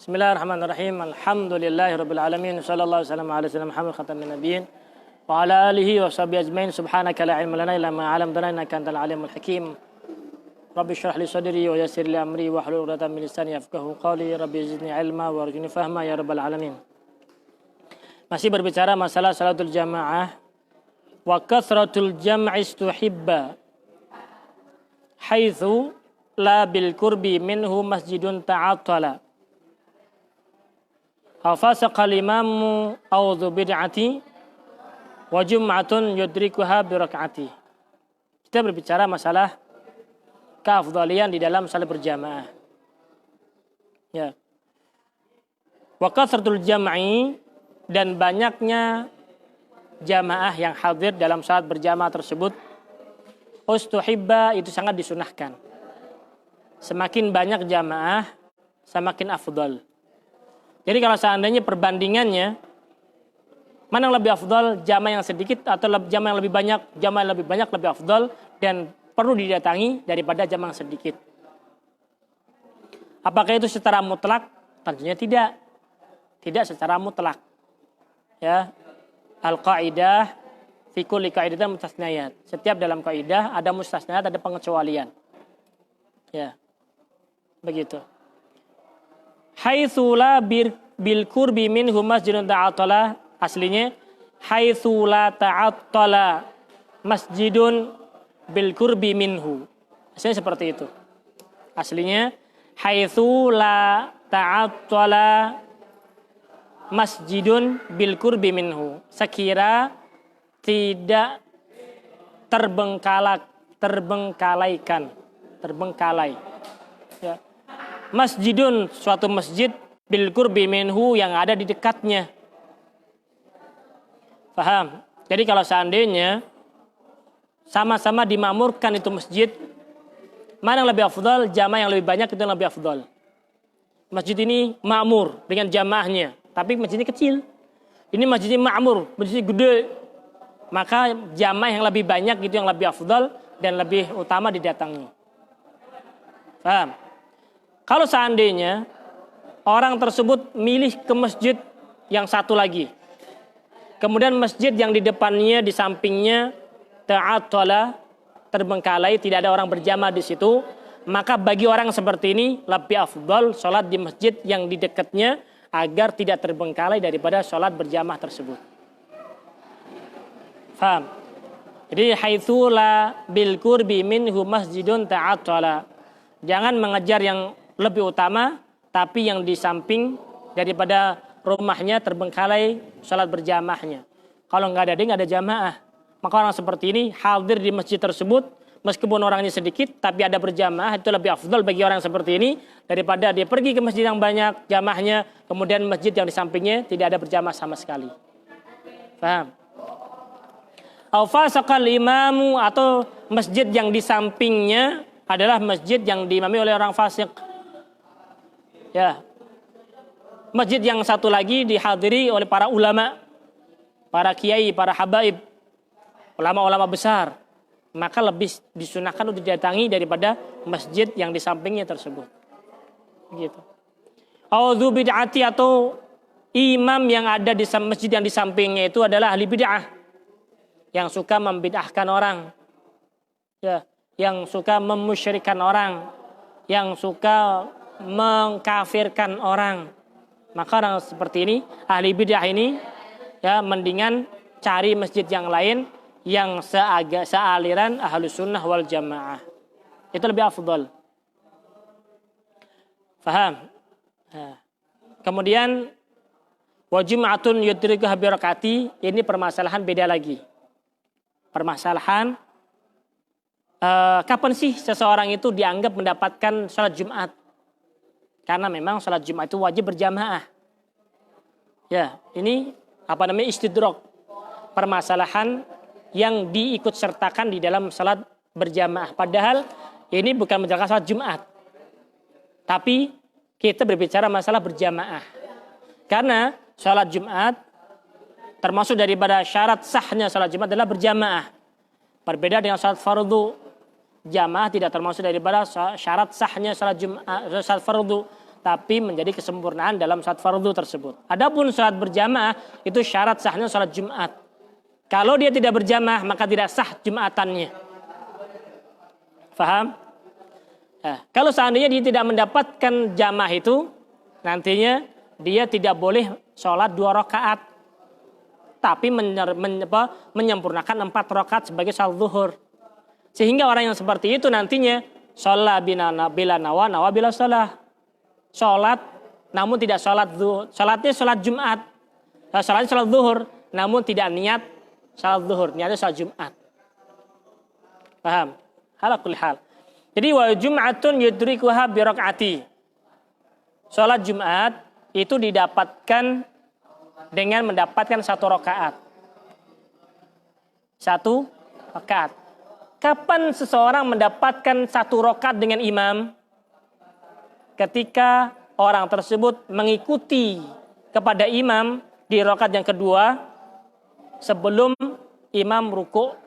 Bismillahirrahmanirrahim. Alhamdulillahirabbil alamin. Shallallahu alaihi wasallam ala sayyidina Muhammad khatamin nabiyyin wa ala alihi wa sahbihi ajmain. Subhanaka la ilma lana illa ma 'allamtana innaka antal alimul hakim. Rabbi shrah li sadri wa yassir li amri wa hlul 'uqdatam min lisani yafqahu qawli. Rabbi zidni ilma warzuqni fahma ya rabbal alamin. Masih berbicara masalah salatul jamaah. Wa kathratul jam'i istuhibba haitsu la bil qurbi minhu masjidun ta'attala. Afasaqal imamu audhu bid'ati wa jum'atun yudrikuha birak'ati. Kita berbicara masalah keafdalian di dalam salat berjamaah. Ya. Wa kathratul jam'i, dan banyaknya jamaah yang hadir dalam salat berjamaah tersebut, ustuhibba, itu sangat disunahkan. Semakin banyak jamaah, semakin afdal. Jadi kalau seandainya perbandingannya, mana yang lebih afdal, jamaah yang sedikit atau jamaah yang lebih banyak? Jamaah yang lebih banyak lebih afdal dan perlu didatangi daripada jamaah yang sedikit. Apakah itu secara mutlak? Tentunya tidak. Tidak secara mutlak. Ya, al-qaidah fi kulli qaidatin mustasnayat. Setiap dalam kaidah ada mustasnayat, ada pengecualian. Ya. Begitu. Haitsu la bil qurbi minhu masjidun ta'attala, aslinya haitsu la ta'attala masjidun bil qurbi minhu. Aslinya seperti itu. Aslinya haitsu la ta'attala masjidun bil qurbi minhu. Sekira tidak terbengkalai. Ya. Masjidun, suatu masjid, bil qurbi minhu, yang ada di dekatnya. Paham? Jadi kalau seandainya sama-sama dimakmurkan itu masjid, mana yang lebih afdal? Jamaah yang lebih banyak itu yang lebih afdal. Masjid ini makmur dengan jamaahnya, tapi masjidnya kecil. Ini masjidnya makmur, masjidnya gede. Maka jamaah yang lebih banyak itu yang lebih afdal dan lebih utama didatangi. Paham? Kalau seandainya orang tersebut milih ke masjid yang satu lagi, kemudian masjid yang di depannya, di sampingnya ta'attala, terbengkalai, tidak ada orang berjamaah di situ, maka bagi orang seperti ini lebih afdal sholat di masjid yang di dekatnya agar tidak terbengkalai daripada sholat berjamaah tersebut. Faham? Jadi haitsu la bil qurbi minhu masjidun ta'attala. Jangan mengejar yang lebih utama, tapi yang di samping daripada rumahnya terbengkalai sholat berjamaahnya. Kalau nggak ada jamaah, maka orang seperti ini hadir di masjid tersebut, meskipun orangnya sedikit, tapi ada berjamaah, itu lebih afdal bagi orang seperti ini daripada dia pergi ke masjid yang banyak jamaahnya, kemudian masjid yang di sampingnya tidak ada berjamaah sama sekali. Paham? Au fasaqal imamu, atau masjid yang di sampingnya adalah masjid yang diimami oleh orang fasik. Ya, masjid yang satu lagi dihadiri oleh para ulama, para kiai, para habaib, ulama-ulama besar, maka lebih disunahkan untuk didatangi daripada masjid yang di sampingnya tersebut. Gitu. Audzu bid'ati, atau imam yang ada di masjid yang di sampingnya itu adalah ahli bid'ah, yang suka membid'ahkan orang, ya, yang suka memusyrikan orang, yang suka mengkafirkan orang. Maka orang seperti ini, ahli bid'ah ini, ya, mendingan cari masjid yang lain yang sealiran ahlus sunnah wal jamaah. Itu lebih afdal. Faham? Nah. Kemudian wa jum'atun yudrikuha birak'ati, ini permasalahan beda lagi. Permasalahan kapan sih seseorang itu dianggap mendapatkan sholat Jumat? Karena memang sholat Jumat itu wajib berjamaah. Ya, ini istidrok. Permasalahan yang diikut sertakan di dalam sholat berjamaah. Padahal ini bukan menjalankan sholat Jumat. Tapi kita berbicara masalah berjamaah. Karena sholat Jumat termasuk daripada syarat sahnya sholat Jumat adalah berjamaah. Berbeda dengan sholat fardu. Jamaah tidak termasuk daripada syarat sahnya sholat Jumat, sholat fardu. tapi menjadi kesempurnaan dalam salat fardu tersebut. Adapun salat berjamaah itu syarat sahnya salat Jumat. Kalau dia tidak berjamaah maka tidak sah Jumatannya. Faham? Nah, kalau seandainya dia tidak mendapatkan jamaah itu, nantinya dia tidak boleh sholat 2 rakaat, tapi menyempurnakan 4 rakaat sebagai sholat zuhur. Sehingga orang yang seperti itu nantinya sholat bila nawa bila sholat. Sholat namun tidak sholat zuhur. Sholatnya sholat Jumat. Sholatnya sholat zuhur namun tidak niat sholat zuhur. Niatnya sholat Jumat. Paham? Ala kulli hal. Jadi wa jum'atun yudrikuha bi rakaati. Sholat Jumat itu didapatkan dengan mendapatkan 1 rakaat. 1 rakaat. Kapan seseorang mendapatkan 1 rakaat dengan imam? Ketika orang tersebut mengikuti kepada imam di rakaat yang kedua sebelum imam ruku'.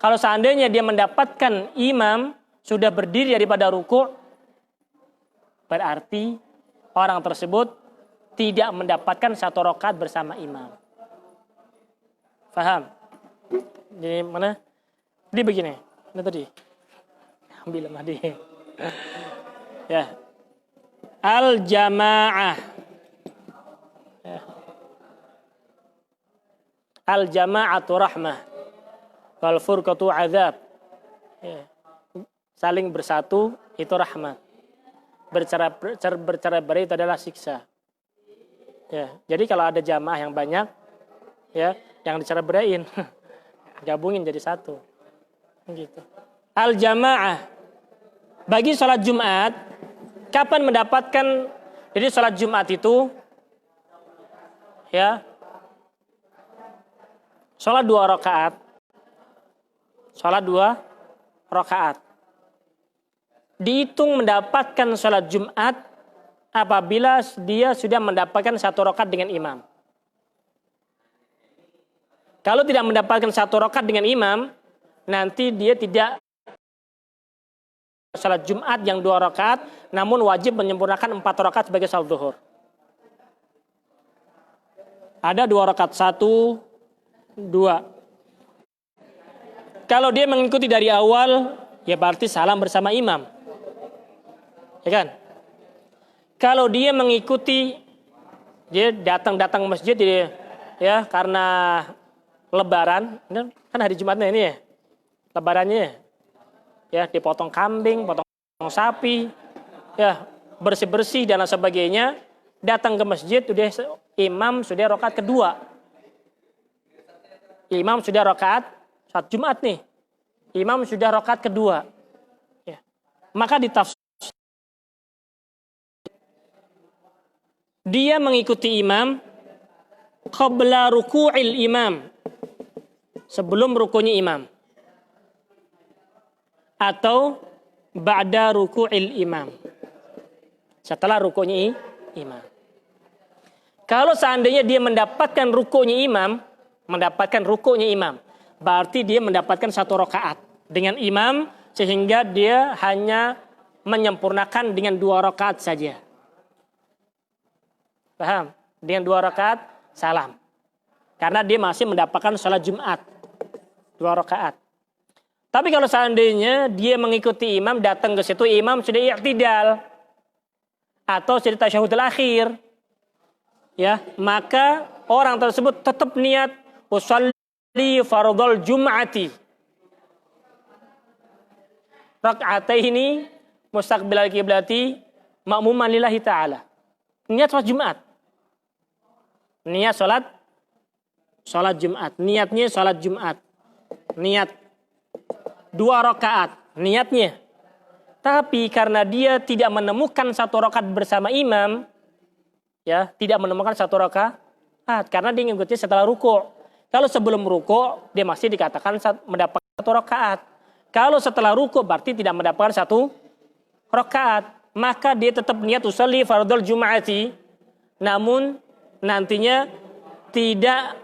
Kalau seandainya dia mendapatkan imam sudah berdiri daripada ruku', berarti orang tersebut tidak mendapatkan 1 rakaat bersama imam. Faham? Jadi mana? Dia begini. Ini tadi. Ambil tadi. Ya. Al-jamaah. Ya. Al-jama'atu rahmah. Wal furqatu azab. Ya. Saling bersatu itu rahmat. Bercerai-berai itu adalah siksa. Ya. Jadi kalau ada jamaah yang banyak, ya, yang dicerai-beraiin, gabungin jadi 1. Gitu. Al-jamaah. Bagi sholat Jumat, kapan mendapatkan? Jadi sholat Jumat itu, ya, sholat 2 rakaat. Sholat 2 rakaat. Dihitung mendapatkan sholat Jumat apabila dia sudah mendapatkan 1 rakaat dengan imam. Kalau tidak mendapatkan 1 rakaat dengan imam, nanti dia tidak salat Jumat yang 2 rakaat, namun wajib menyempurnakan 4 rakaat sebagai salat zuhur. Ada 2 rakaat, 1, 2. Kalau dia mengikuti dari awal, ya berarti salam bersama imam. Ya kan? Kalau dia mengikuti, dia datang masjid, ya karena Lebaran, kan hari Jumatnya ini ya, Lebarannya. Ya, dipotong kambing, potong sapi, ya, bersih-bersih dan sebagainya, datang ke masjid, imam sudah rakaat kedua. Imam sudah rakaat saat Jumat nih. Imam sudah rakaat kedua. Ya. Maka ditafsir dia mengikuti imam qabla ruku'il imam. Sebelum rukunya imam. Atau ba'da ruku'il imam. Setelah rukunya imam. Kalau seandainya dia mendapatkan rukunya imam, berarti dia mendapatkan 1 rakaat dengan imam, sehingga dia hanya menyempurnakan dengan 2 rakaat saja. Paham? Dengan 2 rakaat salam. Karena dia masih mendapatkan salat Jumat 2 rakaat. Tapi kalau seandainya dia mengikuti imam, datang ke situ imam sudah i'tidal atau sudah tasyahudul akhir, ya, maka orang tersebut tetap niat usolli fardhul jum'ati rak'ataini mustaqbilal qiblati ma'muman lillahi ta'ala. Niat salat Jumat. Niat salat Jumat. Niatnya salat Jumat. Niat 2 rakaat niatnya. Tapi karena dia tidak menemukan 1 rakaat bersama imam, ya, tidak menemukan 1 rakaat karena dia mengikuti setelah ruku'. Kalau sebelum ruku' dia masih dikatakan mendapatkan 1 rakaat. Kalau setelah ruku' berarti tidak mendapatkan 1 rakaat. Maka dia tetap niat usolli fardhul jum'ati, namun nantinya tidak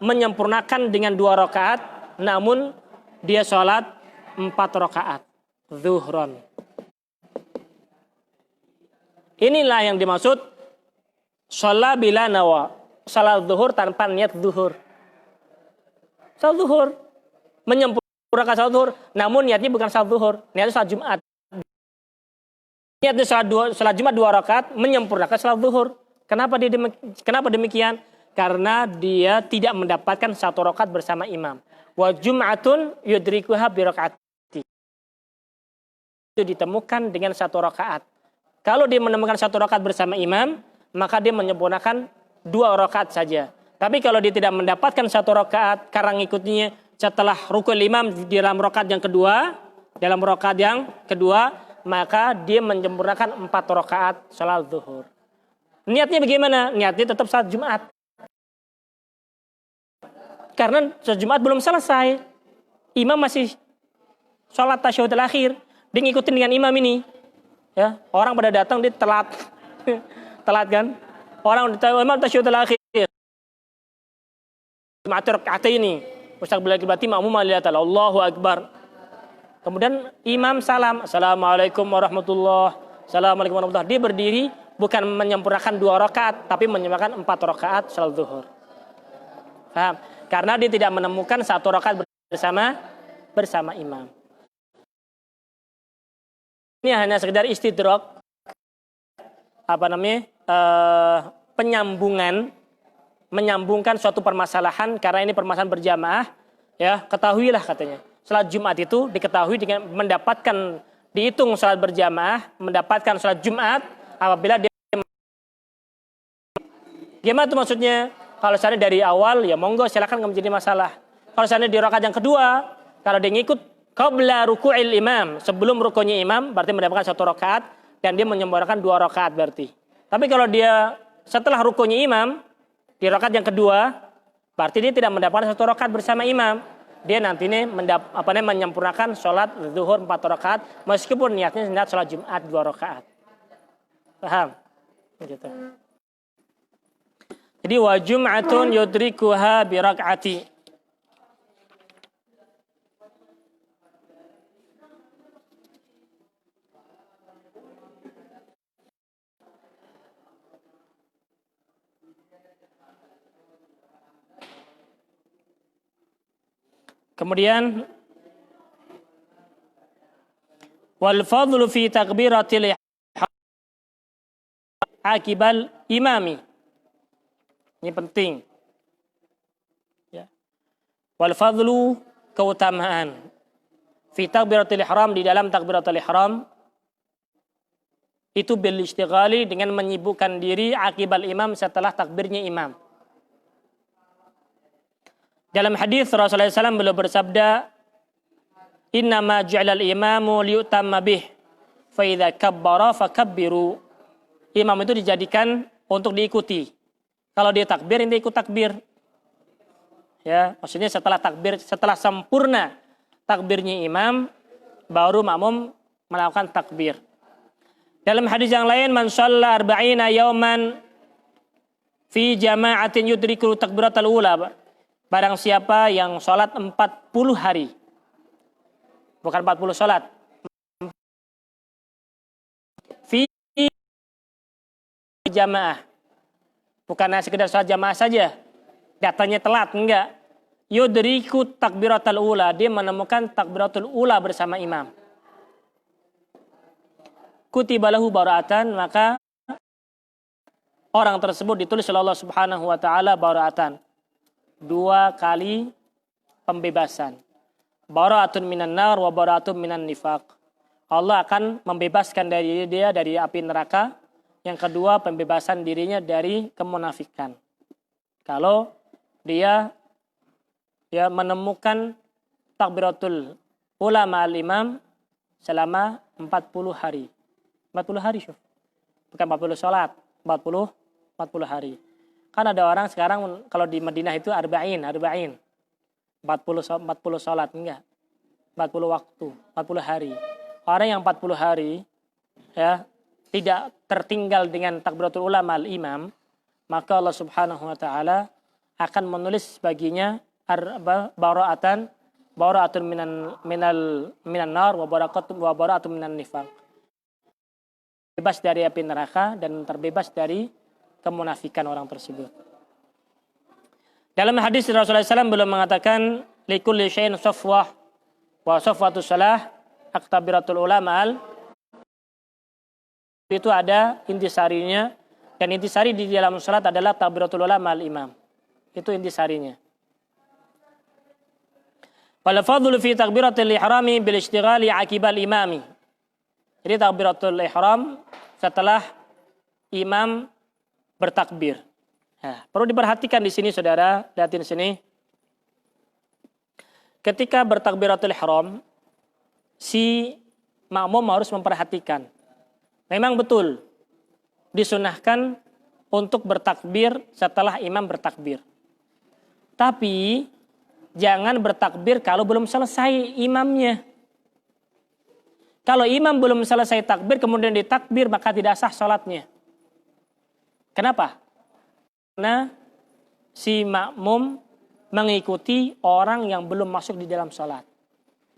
menyempurnakan dengan 2 rakaat, namun dia sholat 4 rakaat zuhron. Inilah yang dimaksud sholat bila nawa. Salat zuhur tanpa niat zuhur. Salat zuhur. Menyempurnakan salat zuhur. Namun niatnya bukan salat zuhur. Niatnya salat Jumat. Niatnya salat Jumat 2 rakaat. Menyempurnakan salat zuhur. Kenapa demikian? Karena dia tidak mendapatkan 1 rakaat bersama imam. Wa jum'atun yudrikuha bi rakaati. Itu ditemukan dengan 1 rakaat. Kalau dia menemukan 1 rakaat bersama imam, maka dia menyempurnakan 2 rakaat saja. Tapi kalau dia tidak mendapatkan 1 rakaat karena ngikutnya setelah rukun imam di dalam rakaat yang kedua, maka dia menyempurnakan 4 rakaat salat zuhur. Niatnya bagaimana? Niatnya tetap salat Jumat. Karena salat Jumat belum selesai. Imam masih salat tasyahudul akhir. Dia ngikutin dengan imam ini. Ya, orang pada datang dia telat. Telat kan? Orang imam tasyahudul akhir. Jumat rakaat ini. Mustaqbil berarti makmum lihat Allahu akbar. Kemudian imam salam. Assalamualaikum warahmatullahi wabarakatuh. Dia berdiri bukan menyempurnakan 2 rakaat, tapi menyempurnakan 4 rakaat salat zuhur. Paham? Karena dia tidak menemukan 1 rakaat bersama imam. Ini hanya sekedar istidrak, menyambungkan suatu permasalahan karena ini permasalahan berjamaah. Ya, ketahuilah katanya. Salat Jumat itu diketahui dengan mendapatkan dihitung salat berjamaah, mendapatkan salat Jumat apabila dia gimana tuh maksudnya? Kalau seandainya dari awal ya monggo silakan, nggak menjadi masalah. Kalau seandainya di rakaat yang kedua, kalau dia ngikut qabla ruku'il imam, sebelum rukunya imam berarti mendapatkan 1 rakaat dan dia menyempurnakan 2 rakaat berarti. Tapi kalau dia setelah rukunya imam di rakaat yang kedua, berarti dia tidak mendapatkan 1 rakaat bersama imam. Dia nanti ini menyempurnakan sholat zuhur 4 rakaat meskipun niatnya niat sholat Jumat 2 rakaat. Paham? Gitu. Jadi wa jum'atun yudrikuha bi rak'ati. Kemudian wal fadlu fi takbiratil akibal imami. Ini penting. Ya. Wal fadlu, keutamaan. Fi takbiratul ihram, di dalam takbiratul ihram itu bil istighali, dengan menyibukkan diri akibal imam, setelah takbirnya imam. Dalam hadis Rasulullah SAW beliau bersabda, innama ju'ilal imamu liyutamma bih, fa idza kabbara fakabbiru. Imam itu dijadikan untuk diikuti. Kalau dia takbir, ini ikut takbir. Ya, maksudnya setelah takbir, setelah sempurna takbirnya imam, baru makmum melakukan takbir. Dalam hadis yang lain, man shalla arba'ina yauman fi jama'atin yudrikul takbiratul ula. Barang siapa yang sholat 40 hari. Bukan 40 sholat. Fi jamaah. Bukan sekedar sholat jamaah saja. Datanya telat, enggak. Yudriku takbiratul ula. Dia menemukan takbiratul ula bersama imam. Kutibalahu bara'atan, maka orang tersebut ditulis oleh Allah Subhanahu wa taala bara'atan. 2 kali pembebasan. Bara'atun minan nar wa bara'atun minan nifaq. Allah akan membebaskan dari dia dari api neraka. Yang kedua, pembebasan dirinya dari kemunafikan. Kalau dia menemukan takbiratul ula ma'al imam selama 40 hari. 40 hari, syuf. Bukan 40 sholat, 40 hari. Kan ada orang sekarang kalau di Madinah itu arba'in. 40 sholat, enggak. 40 waktu, 40 hari. Orang yang 40 hari ya tidak tertinggal dengan takbiratul ula ma'al imam, maka Allah Subhanahu wa taala akan menulis baginya bara'atun minan nar wa bara'atun minan nifaq. terbebas dari api neraka dan terbebas dari kemunafikan orang tersebut. Dalam hadis Rasulullah SAW belum mengatakan likulli syai'in safwah wa safwatus salah aktabiratul ulama itu ada intisarinya, dan intisari di dalam salat adalah takbiratul ulama al imam. Itu intisarinya. Wal fadlu fi takbiratul ihrami bil ishtighali aqibal imami. Jadi takbiratul ihram setelah imam bertakbir. Nah, perlu diperhatikan di sini saudara, lihatin sini. Ketika bertakbiratul ihram, si makmum harus memperhatikan. Memang betul disunahkan untuk bertakbir setelah imam bertakbir. Tapi jangan bertakbir kalau belum selesai imamnya. Kalau imam belum selesai takbir kemudian ditakbir maka tidak sah sholatnya. Kenapa? Karena si makmum mengikuti orang yang belum masuk di dalam sholat.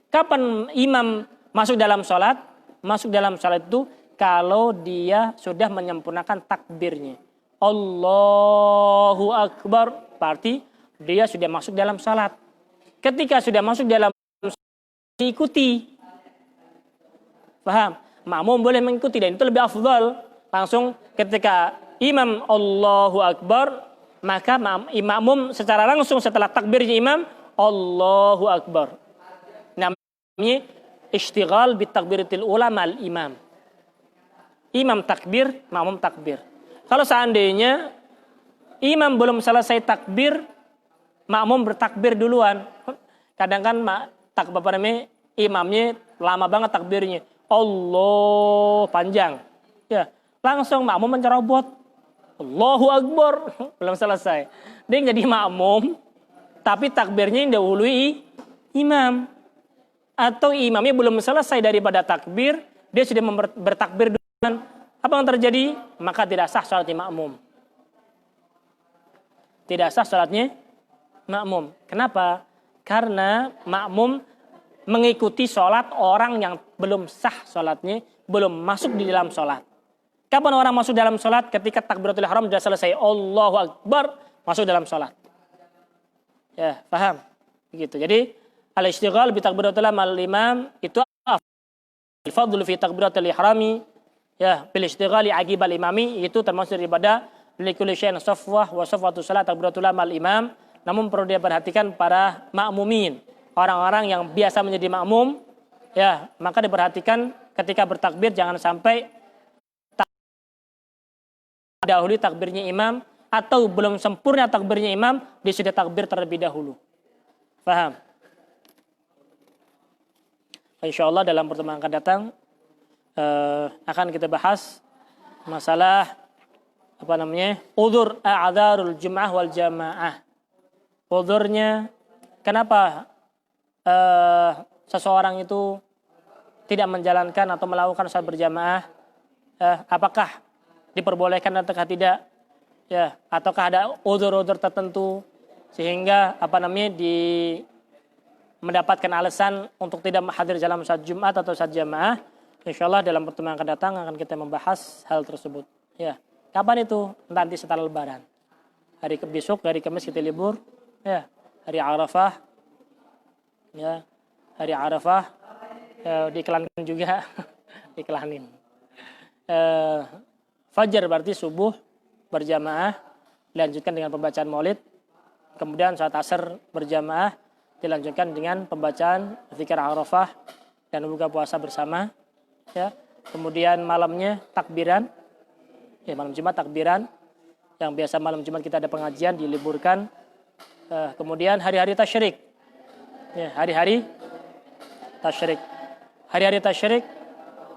Kapan imam masuk dalam sholat? Masuk dalam sholat itu kalau dia sudah menyempurnakan takbirnya. Allahu Akbar. Berarti dia sudah masuk dalam sholat. Ketika sudah masuk dalam sholat, diikuti. Paham? Makmum boleh mengikuti dan itu lebih afdal. Langsung ketika imam Allahu Akbar, maka makmum secara langsung setelah takbirnya imam Allahu Akbar. Namanya ishtighal bitakbiratil ulama al imam. Imam takbir, makmum takbir. Kalau seandainya imam belum selesai takbir, makmum bertakbir duluan. Kadang kan imamnya lama banget takbirnya. Allah panjang. Ya, langsung makmum mencerobot. Allahu Akbar. Belum selesai. Dia jadi makmum, tapi takbirnya dahului imam. Atau imamnya belum selesai daripada takbir, dia sudah bertakbir duluan. Apa yang terjadi? Maka tidak sah salatnya makmum. Tidak sah salatnya makmum. Kenapa? Karena makmum mengikuti sholat orang yang belum sah sholatnya, belum masuk di dalam sholat. Kapan orang masuk dalam sholat? Ketika takbiratul ihram sudah selesai. Allahu Akbar, masuk dalam sholat. Ya, paham? Begitu. Jadi, al-ishtighal bi takbiratul imam itu al-fadlu fi takbiratul ihrami, ya, bil ishtighali aqibal imami, itu termasuk daripada likulli syai'in safwah wa safwatus salat takbiratul imam. Namun perlu dia perhatikan para makmumin, orang-orang yang biasa menjadi makmum, ya, maka diperhatikan ketika bertakbir jangan sampai dahulu takbirnya imam atau belum sempurna takbirnya imam, dia sudah takbir terlebih dahulu. Paham? Insyaallah dalam pertemuan akan datang akan kita bahas masalah udzur a'dzarul jum'ah wal jamaah. Udzurnya kenapa seseorang itu tidak menjalankan atau melakukan salat berjamaah, apakah diperbolehkan atau tidak, ya, ataukah ada udzur-udzur tertentu sehingga mendapatkan alasan untuk tidak hadir dalam salat Jumat atau salat jamaah. Insyaallah dalam pertemuan akan datang akan kita membahas hal tersebut, ya. Kapan itu? Nanti setelah Lebaran. Besok hari Kamis kita libur, ya. Hari Arafah, ya, hari Arafah, diiklankan juga, iklanin. Fajar berarti subuh berjamaah, dilanjutkan dengan pembacaan maulid, kemudian saat asar berjamaah, dilanjutkan dengan pembacaan zikir Arafah dan buka puasa bersama, ya. Kemudian malamnya takbiran, ya, malam Jumat takbiran, yang biasa malam Jumat kita ada pengajian diliburkan. Kemudian hari-hari tasyrik, ya, hari-hari tasyrik. Hari-hari tasyrik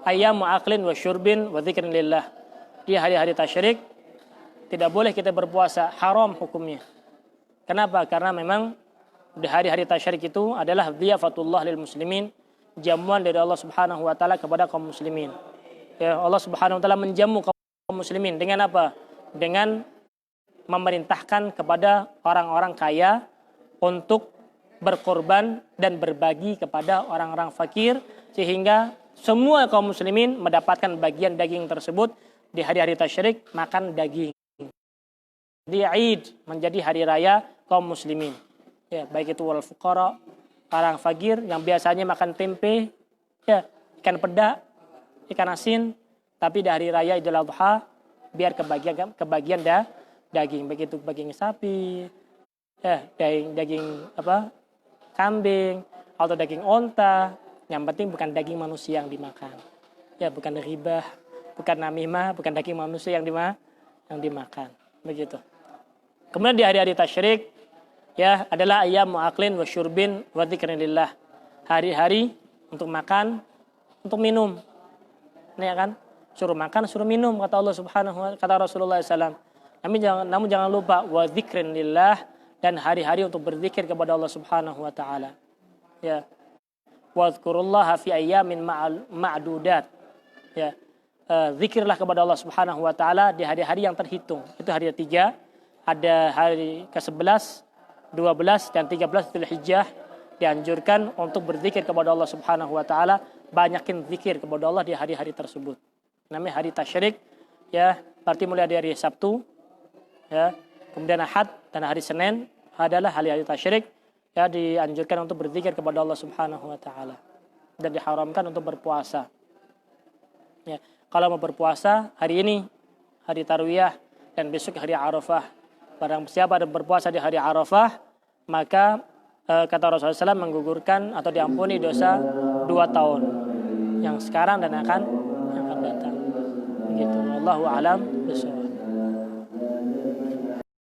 ayyamu aklin wa syurbin wa dzikrin lillah. Di hari-hari tasyrik tidak boleh kita berpuasa, haram hukumnya. Kenapa? Karena memang di hari-hari tasyrik itu adalah dhiyafatullah lil muslimin, jamuan dari Allah Subhanahu wa taala kepada kaum muslimin. Ya, Allah Subhanahu wa taala menjamu kaum muslimin dengan apa? Dengan memerintahkan kepada orang-orang kaya untuk berkorban dan berbagi kepada orang-orang fakir, sehingga semua kaum muslimin mendapatkan bagian daging tersebut di hari-hari tasyrik, makan daging. Di Eid menjadi hari raya kaum muslimin. Ya, baik itu wal fuqara, orang fakir yang biasanya makan tempe, ya, ikan peda, ikan asin, tapi di hari raya Idul Adha biar kebagian daging, baik itu daging sapi, ya, daging apa? Kambing atau daging onta. Yang penting bukan daging manusia yang dimakan. Ya, bukan ribah, bukan namimah, bukan daging manusia yang dimakan. Begitu. Kemudian di hari-hari tasyrik, ya, adalah ayyam aklin wa syurbin wa dzikrillah. Hari-hari untuk makan, untuk minum. Ini ya kan? Suruh makan, suruh minum kata Allah Subhanahu wa kata Rasulullah SAW. Namun jangan lupa wa dzikrillah, dan hari-hari untuk berzikir kepada Allah Subhanahu wa taala. Ya. Wadhkurullaha fi ayyamin ma'dudat. Ya. Zikirlah kepada Allah Subhanahu wa taala di hari-hari yang terhitung. Itu hari ketiga, ada hari ke-11, 12 dan 13 Dzulhijjah dianjurkan untuk berzikir kepada Allah Subhanahu wa taala, banyakin zikir kepada Allah di hari-hari tersebut. Namanya hari tasyrik, ya, berarti mulai dari Sabtu, ya, kemudian Ahad dan hari Senin adalah hari-hari tasyrik, ya, dianjurkan untuk berzikir kepada Allah Subhanahu wa taala dan diharamkan untuk berpuasa. Ya, kalau mau berpuasa hari ini hari Tarwiyah dan besok hari Arafah. Barang siapa ada berpuasa di hari Arafah, maka kata Rasulullah SAW menggugurkan atau diampuni dosa 2 tahun yang sekarang dan akan datang. Begitu. Wallahu a'lam bishawab.